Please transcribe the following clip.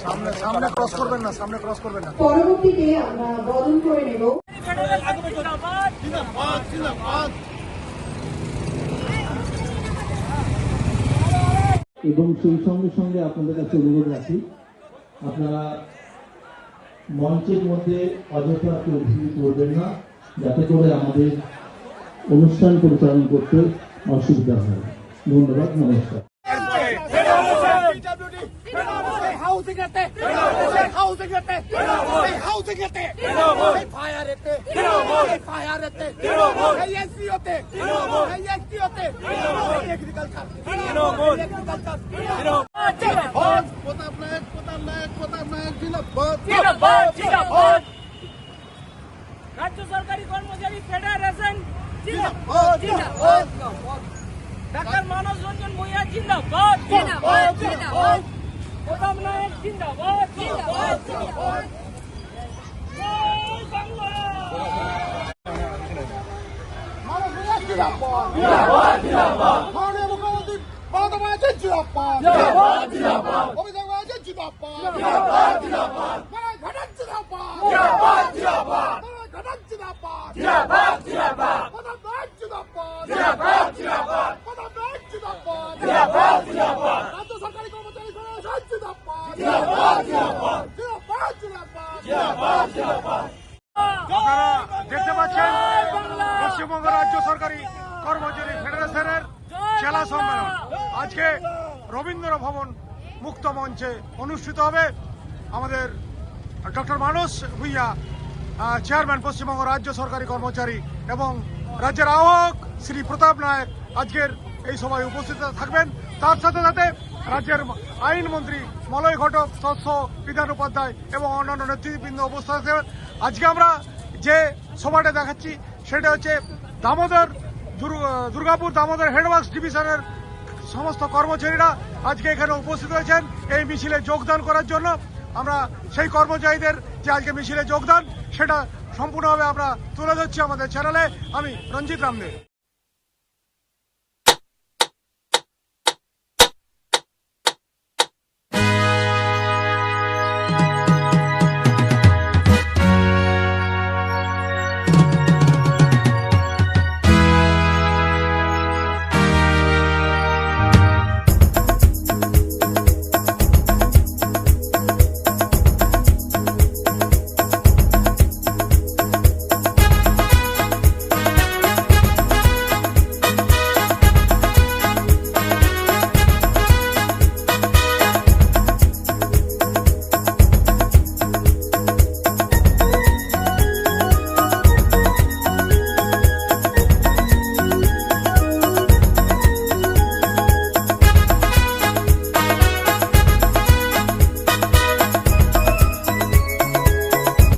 সামনে ক্রস করবেন না, সামনে ক্রস করবেন না। পরবর্তীতে আমরা বরণ করে নেব। এবং সেই সঙ্গে সঙ্গে আপনাদের কাছে অনুরোধ রাখি, আপনারা মঞ্চের মধ্যে অযথা কেউ ভিড় করবেন না, যাতে করে আমাদের অনুষ্ঠান পরিচালনা করতে অসুবিধা হয়। ধন্যবাদ, নমস্কার। রাজ্য সরকারি কর্মচারী ফেডারেশন ডাক্তার মানস রঞ্জন ভূঁইয়া জিন্দাবাদ, প্রতাপ নায়ক জিন্দাবাদ, আপনারা দেখতে পাচ্ছেন পশ্চিমবঙ্গ রাজ্য সরকারি কর্মচারী ফেডারেশনের জেলা সম্মেলন আজকে রবীন্দ্র ভবন মুক্ত মঞ্চে অনুষ্ঠিত হবে। আমাদের ডক্টর মানস ভূঁইয়া চেয়ারম্যান পশ্চিমবঙ্গ রাজ্য সরকারি কর্মচারী এবং রাজ্যের আহ্বায়ক শ্রী প্রতাপ নায়ক আজকের এই সভায় উপস্থিত থাকবেন। তার সাথে সাথে রাজ্যের আইনমন্ত্রী মলয় ঘটক, তৎস বিধান উপাধ্যায় এবং অন্যান্য নেতৃবৃন্দ উপস্থিত থাকবেন। আজকে আমরা যে সভাটা দেখাচ্ছি সেটা হচ্ছে দুর্গাপুর দামোদর হেডওয়ার্কস ডিভিশনের সমস্ত কর্মচারীরা আজকে এখানে উপস্থিত হয়েছেন এই মিছিলে যোগদান করার জন্য। আমরা সেই কর্মচারীদের যে আজকে মিছিলে যোগদান সেটা সম্পূর্ণভাবে আমরা তুলে ধরছি আমাদের চ্যানেলে। আমি রঞ্জিত রামদেব।